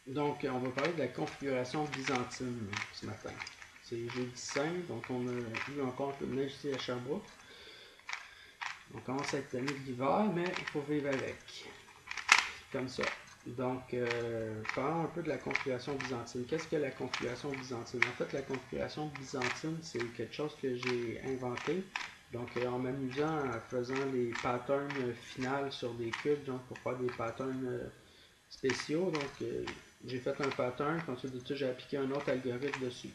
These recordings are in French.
Donc, on va parler de la configuration byzantine ce matin. C'est jeudi saint, donc on a eu encore un peu de neige ici à Sherbrooke. On commence à être tanné de l'hiver, mais il faut vivre avec. Comme ça. Donc, parlons un peu de la configuration byzantine. Qu'est-ce que la configuration byzantine? En fait, la configuration byzantine, c'est quelque chose que j'ai inventé. Donc, en m'amusant en faisant des patterns finales sur des cubes, donc pour faire des patterns spéciaux. Donc, j'ai fait un pattern, ensuite de ça, j'ai appliqué un autre algorithme dessus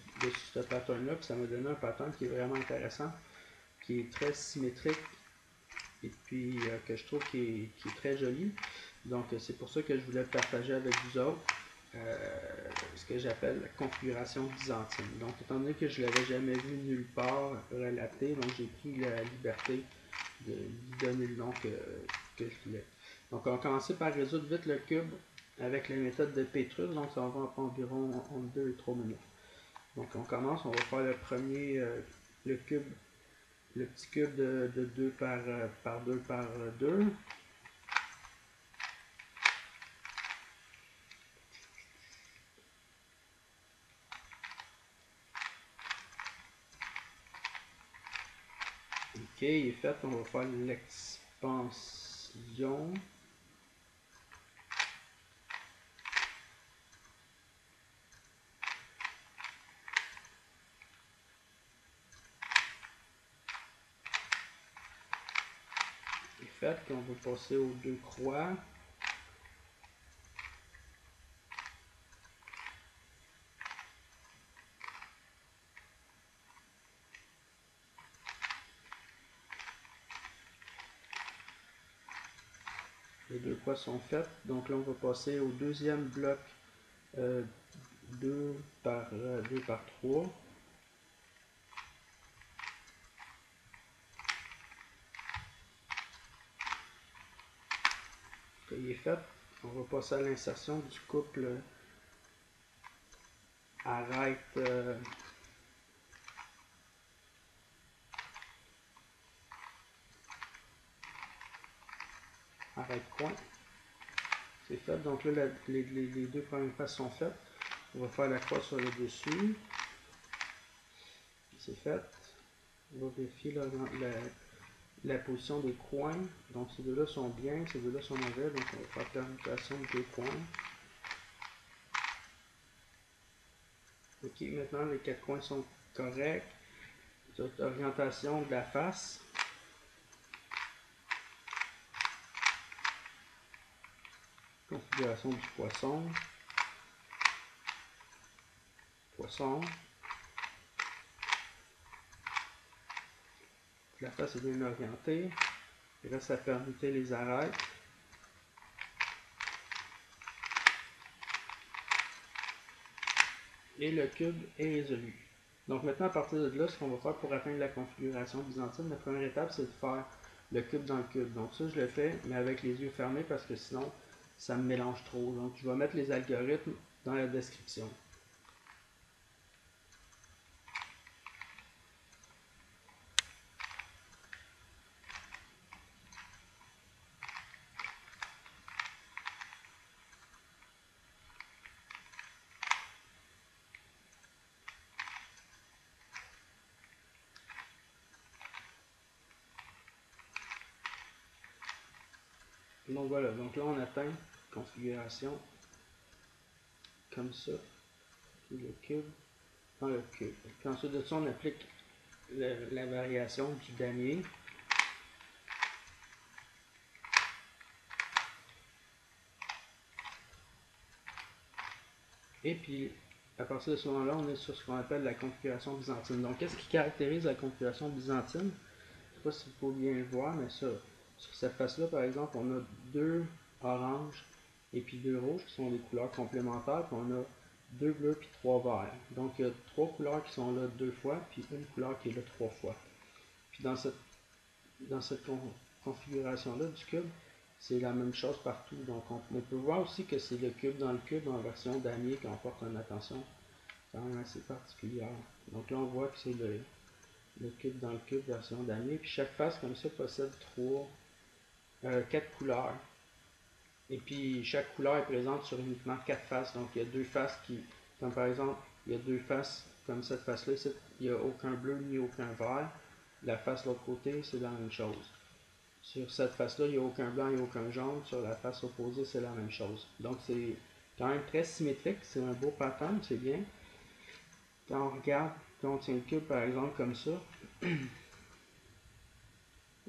ce pattern-là, puis ça m'a donné un pattern qui est vraiment intéressant, qui est très symétrique, et puis que je trouve qui est très joli. Donc, c'est pour ça que je voulais le partager avec vous autres. Ce que j'appelle la configuration byzantine. Donc, étant donné que je ne l'avais jamais vu nulle part relaté, donc j'ai pris la liberté de lui donner le nom que je voulais. Donc, on va commencer par résoudre vite le cube avec la méthode de Petrus. Donc, ça va prendre environ entre 2 et 3 minutes. Donc, on commence. On va faire le premier, le cube, le petit cube de 2 par 2 par 2. Ok, il est fait. On va faire l'expansion. Il est fait. On va passer aux deux croix. Les deux croix sont faites. Donc là, on va passer au deuxième bloc 2 par 3. Il est fait. On va passer à l'insertion du couple arrête coin. C'est fait. Donc là, les deux premières faces sont faites. On va faire la croix sur le dessus. C'est fait. On va vérifier la position des coins. Donc ces deux-là sont bien, ces deux-là sont mauvais. Donc on va faire permutation des coins. Ok, maintenant les quatre coins sont corrects. Orientation de la face. Configuration du poisson. Poisson. La face est bien orientée. Il reste à permuter les arêtes. Et le cube est résolu. Donc maintenant, à partir de là, ce qu'on va faire pour atteindre la configuration byzantine, la première étape, c'est de faire le cube dans le cube. Donc ça, je le fais, mais avec les yeux fermés parce que sinon, ça me mélange trop. Donc je vais mettre les algorithmes dans la description. Donc voilà, donc là on atteint configuration comme ça, puis le cube dans le cube. Puis ensuite de ça, on applique la variation du damier. Et puis, à partir de ce moment-là, on est sur ce qu'on appelle la configuration byzantine. Donc, qu'est-ce qui caractérise la configuration byzantine? Je ne sais pas si vous pouvez bien le voir, mais ça, sur cette face-là, par exemple, on a deux oranges et puis deux rouges qui sont des couleurs complémentaires, puis on a deux bleus puis trois verts. Donc, il y a trois couleurs qui sont là deux fois, puis une couleur qui est là trois fois. Puis dans cette configuration-là du cube, c'est la même chose partout. Donc on peut voir aussi que c'est le cube dans le cube en version damier qui emporte une attention quand même assez particulière. Donc là on voit que c'est le cube dans le cube version damier. Puis chaque face comme ça possède quatre couleurs. Et puis chaque couleur est présente sur uniquement 4 faces. Donc il y a deux faces qui, comme par exemple, il y a deux faces comme cette face-là, il n'y a aucun bleu ni aucun vert. La face de l'autre côté, c'est la même chose. Sur cette face-là, il n'y a aucun blanc et aucun jaune. Sur la face opposée, c'est la même chose. Donc c'est quand même très symétrique. C'est un beau pattern, c'est bien. Quand on regarde, quand on tient le cube par exemple comme ça,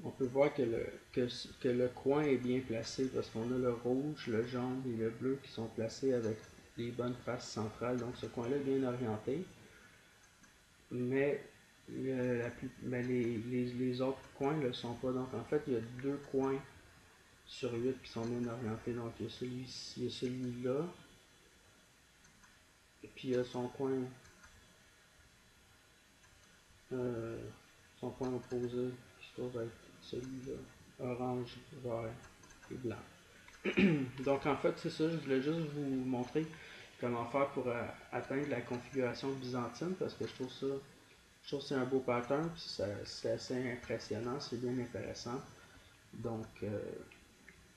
on peut voir que le coin est bien placé parce qu'on a le rouge, le jaune et le bleu qui sont placés avec les bonnes faces centrales. Donc ce coin-là est bien orienté. Mais, les autres coins ne le sont pas. Donc en fait, il y a deux coins sur 8 qui sont bien orientés. Donc il y a celui-ci, il y a celui-là. Et puis il y a euh, son coin opposé qui se trouve être celui-là. Orange, vert et blanc. Donc en fait, c'est ça, je voulais juste vous montrer comment faire pour atteindre la configuration byzantine parce que je trouve que c'est un beau pattern, puis c'est assez impressionnant, c'est bien intéressant. Donc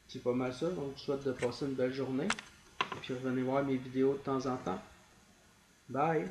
c'est pas mal ça, donc je souhaite de passer une belle journée, et puis revenez voir mes vidéos de temps en temps. Bye!